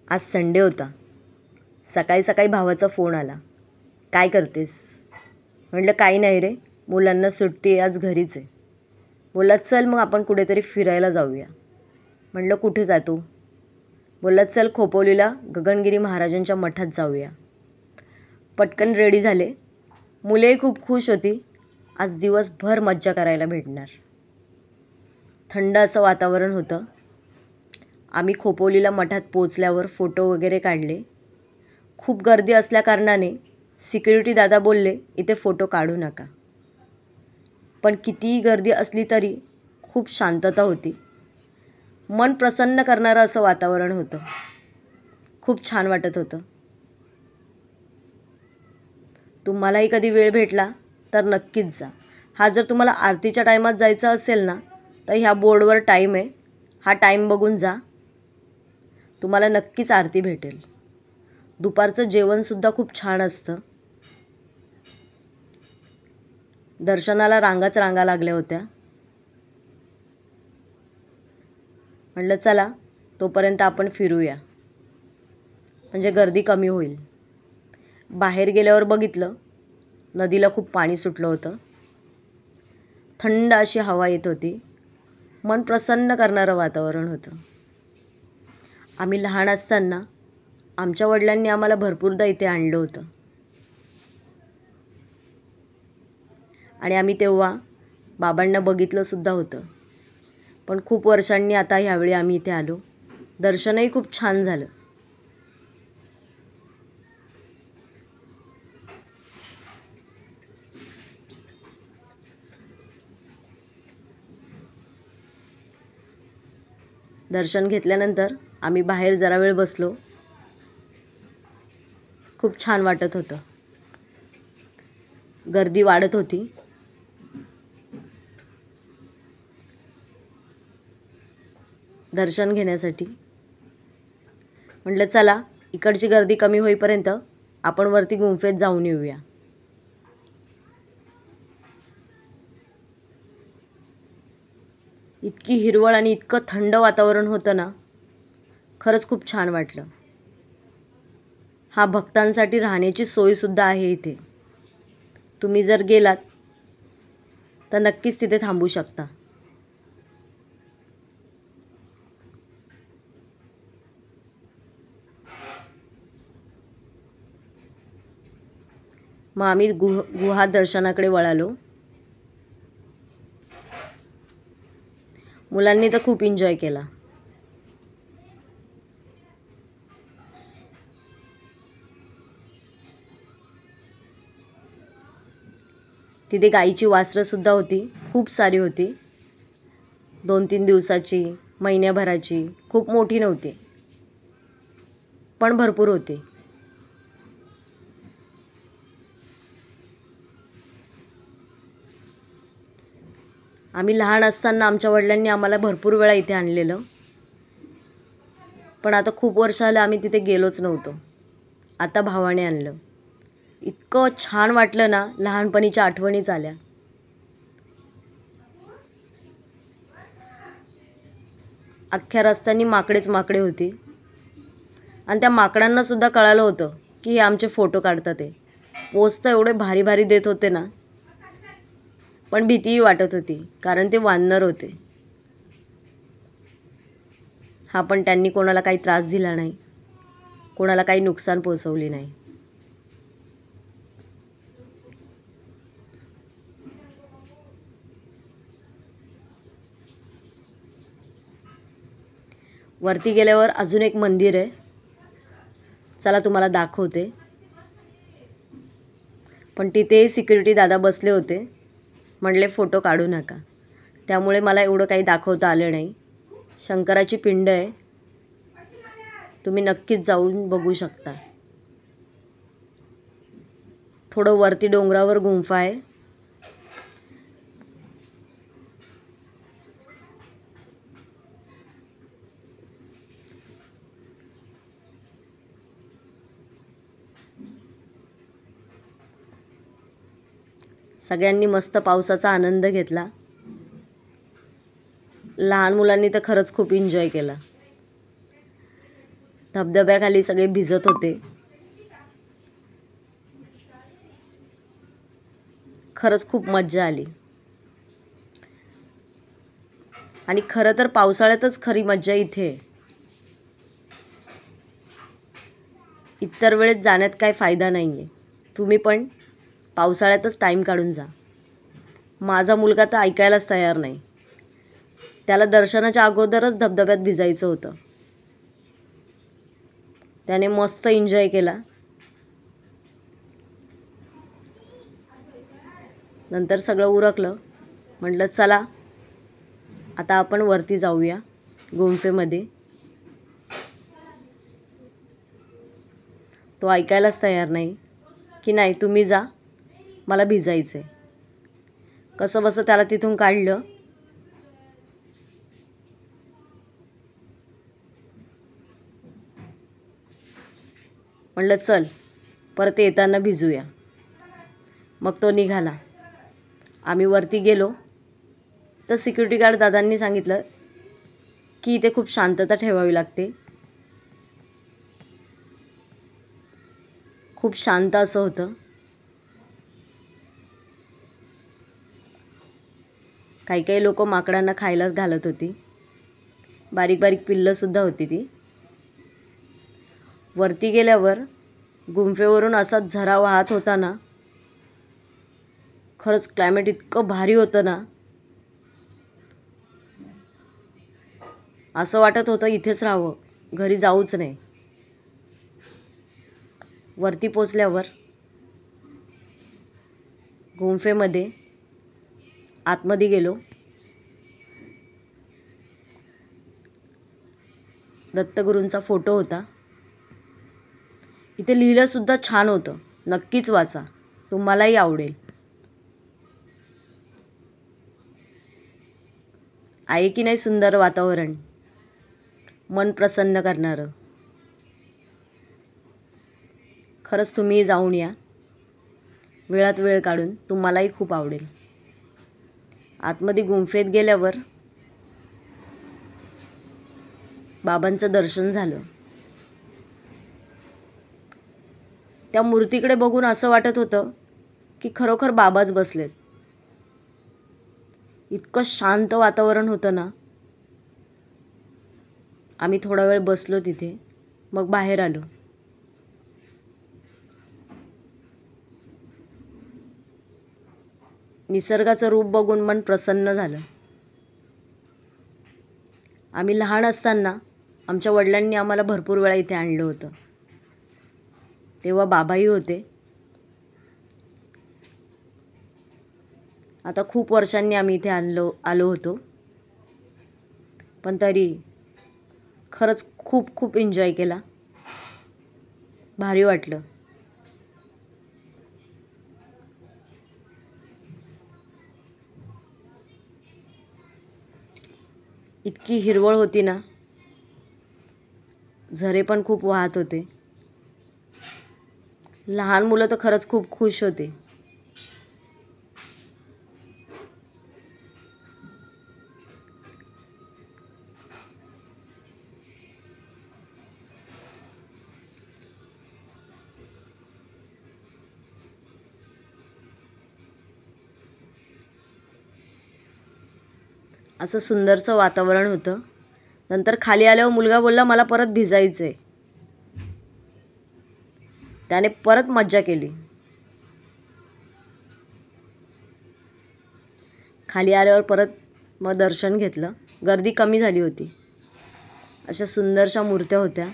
आज संडे होता. सकाळी सकाळी भावाचा फोन आला. काय करतेस? म्हटलं काही नाही रे, मुलांना सुट्टी आहे, आज घरीच आहे. बोलला चल मग आपण कुठेतरी फिरायला जाऊया. म्हटलं कुठे जातो? बोलला चल खोपोलीला गगनगिरी महाराजांच्या मठात जाऊया. पटकन रेडी झाले. मुलेही खूप खुश होती. आज दिवसभर मज्जा करायला भेटणार. थंड असं वातावरण होतं. आम्ही खोपोलीला मठात पोचल्यावर फोटो वगैरे काढले. खूप गर्दी असल्याकारणाने सिक्युरिटी दादा बोलले इथे फोटो काढू नका. पण कितीही गर्दी असली तरी खूप शांतता होती. मन प्रसन्न करणारं असं वातावरण होतं. खूप छान वाटत होतं. तुम्हालाही कधी वेळ भेटला तर नक्कीच जा. हा जर तुम्हाला आरतीच्या टायमात जायचं असेल ना तर ह्या बोर्डवर टाईम आहे. हा टाईम बघून जा. तुम्हाला नक्कीच आरती भेटेल. दुपारचं जेवणसुद्धा खूप छान असतं. दर्शनाला रांगाच रांगा लागल्या होत्या. म्हटलं चला तोपर्यंत आपण फिरूया, म्हणजे गर्दी कमी होईल. बाहेर गेल्यावर बघितलं नदीला खूप पाणी सुटलं होतं. थंड अशी हवा येत होती. मन प्रसन्न करणारं वातावरण होतं. आम्ही लहान असताना आमच्या वडिलांनी आम्हाला भरपूरदा इथे आणलं होतं आणि आम्ही तेव्हा बाबांना बघितलंसुद्धा होतं. पण खूप वर्षांनी आता ह्यावेळी आम्ही इथे आलो. दर्शनही खूप छान झालं. दर्शन घेतल्यानंतर आम्ही बाहेर जरा वेळ बसलो. खूप छान वाटत होतं. गर्दी वाढत होती. दर्शन घेण्यासाठी म्हटलं चला इकडची गर्दी कमी होईपर्यंत आपण वरती गुंफेत जाऊन येऊया. इतकी हिरवळ आणि इतकं थंड वातावरण होतं ना, खरंच खूप छान वाटलं. हा भक्तांसाठी राहण्याची सोयसुद्धा आहे इथे. तुम्ही जर गेलात तर नक्कीच तिथे थांबू शकता. मग आम्ही गुहा दर्शनाकडे वळालो. मुलांनी तर खूप एन्जॉय केला. तिथे गाईची वासरंसुद्धा होती. खूप सारी होती. 2-3 दिवसाची, महिन्याभराची. खूप मोठी नव्हती, पण भरपूर होती. आम्ही लहान असताना आमच्या वडिलांनी आम्हाला भरपूर वेळा इथे आणलेलं, पण आता खूप वर्ष आलं आम्ही तिथे गेलोच नव्हतो. आता भावाने आणलं. इतकं छान वाटलं ना, लहानपणीच्या आठवणीच आल्या. अख्ख्या रस्त्यानी माकडेच माकडे होती आणि त्या माकडांना सुद्धा कळालं होतं की हे आमचे फोटो काढतात. ते पोच तर एवढे भारी भारी देत होते ना, पण भीतीही वाटत होती कारण ते वानर होते. हा पण त्यांनी कोणाला काही त्रास दिला नाही, कोणाला काही नुकसान पोचवली नाही. वरती गेल्यावर अजून एक मंदिर आहे. चला तुम्हाला दाखवते. पण तिथे सिक्युरिटी दादा बसले होते. म्हटले फोटो काढू नका. त्यामुळे मला एवढं काही दाखवता आलं नाही. शंकराची पिंड आहे. तुम्ही नक्कीच जाऊन बघू शकता. थोडं वरती डोंगरावर गुंफा आहे. सगळ्यांनी मस्त पावसाचा आनंद घेतला. लहान मुलांनी तर खरंच खूप एन्जॉय केला. धबधब्याखाली सगळे भिजत होते. खरंच खूप मज्जा आली. आणि खरं तर पावसाळ्यातच खरी मज्जा इथे आहे. इतर वेळेस जाण्यात काय फायदा नाही आहे. तुम्ही पण पावसाळ्यातच टाईम काढून जा. माझा मुलगा तर ऐकायलाच तयार नाही. त्याला दर्शनाच्या अगोदरच धबधब्यात भिजायचं होतं. त्याने मस्त एन्जॉय केला. नंतर सगळं उरकलं. म्हटलं चला आता आपण वरती जाऊया गुंफेमध्ये. तो ऐकायलाच तयार नाही की नाही तुम्ही जा, मला भिजायचं आहे. कसं बसं त्याला तिथून काढलं. म्हटलं चल परत येताना भिजूया. मग तो निघाला. आम्ही वरती गेलो तर सिक्युरिटी गार्ड दादांनी सांगितलं की इथे खूप शांतता ठेवावी लागते. खूप शांत असं होतं. काही काही लोक माकडांना खायला घालत होती. बारीक बारीक पिल्लंसुद्धा होती ती. वरती गेल्यावर गुंफेवरून असा झरा वाहत होता ना. खरंच क्लायमेट इतकं भारी होतं ना. असं वाटत होतं इथेच राहावं, घरी जाऊच नाही. वरती पोचल्यावर गुंफेमध्ये आतमध्ये गेलो. दत्तगुरूंचा फोटो होता. इथे लिहिलंसुद्धा छान होतं. नक्कीच वाचा, तुम्हालाही आवडेल. आहे की नाही सुंदर वातावरण, मन प्रसन्न करणारं. खरंच तुम्ही जाऊन या वेळात वेळ काढून, तुम्हालाही खूप आवडेल. आतमध्ये गुंफेत गेल्यावर बाबांचं दर्शन झालं. त्या मूर्तीकडे बघून असं वाटत होतं की खरोखर बाबाच बसलेत. इतकं शांत वातावरण होतं ना. आम्ही थोडा वेळ बसलो तिथे, मग बाहेर आलो. निसर्गाचं रूप बघून मन प्रसन्न झालं. आम्ही लहान असताना आमच्या वडिलांनी आम्हाला भरपूर वेळा इथे आणलं होतं. तेव्हा बाबाही होते. आता खूप वर्षांनी आम्ही इथे आलो होतो. पण तरी खरंच खूप खूप एन्जॉय केला. भारी वाटलं. इतकी हिरवळ होती ना. झरे पण खूप वाहत होते. लहान मुलं तर खरंच खूप खुश होते. असं सुंदरचं वातावरण होतं. नंतर खाली आल्यावर मुलगा बोलला मला परत भिजायचं आहे. त्याने परत मज्जा केली. खाली आल्यावर परत मग दर्शन घेतलं. गर्दी कमी झाली होती. अशा सुंदरशा मूर्त्या होत्या.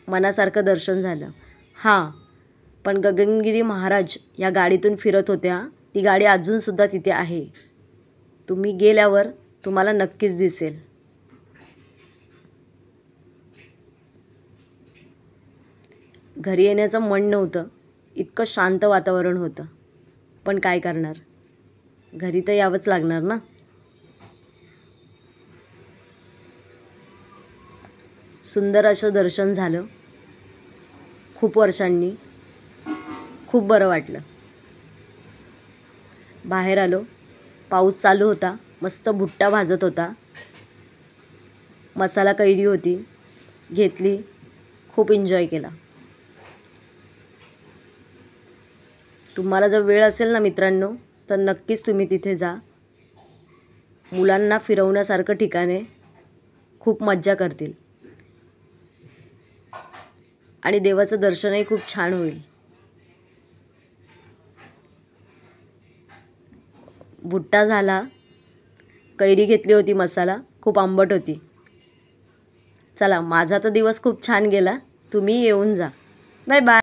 मनासारखं दर्शन झालं. हां, पण गगनगिरी महाराज या गाडीतून फिरत होत्या. ती गाडी अजूनसुद्धा तिथे आहे. तुम्ही गेल्यावर तुम्हाला नक्कीच दिसेल. घरी येण्याचं मन नव्हतं. इतकं शांत वातावरण होतं. पण काय करणार, घरी तर यावंच लागणार ना. सुंदर असं दर्शन झालं. खूप वर्षांनी खूप बरं वाटलं. बाहेर आलो. पाऊस चालू होता. मस्त भुट्टा भाजत होता, मसाला कैरी होती, घेतली, खूप एन्जॉय केला. तुम्हाला जर वेळ असेल ना मित्रांनो, तर नक्कीच तुम्ही तिथे जा. मुलांना फिरवण्यासारखं ठिकाण आहे, खूप मज्जा करतील आणि देवाचं दर्शनही खूप छान होईल. भुट्टा झाला, कैरी घेतली होती, मसाला खूप आंबट होती. चला, माझा तर दिवस खूप छान गेला. तुम्ही येऊन जा. Bye bye.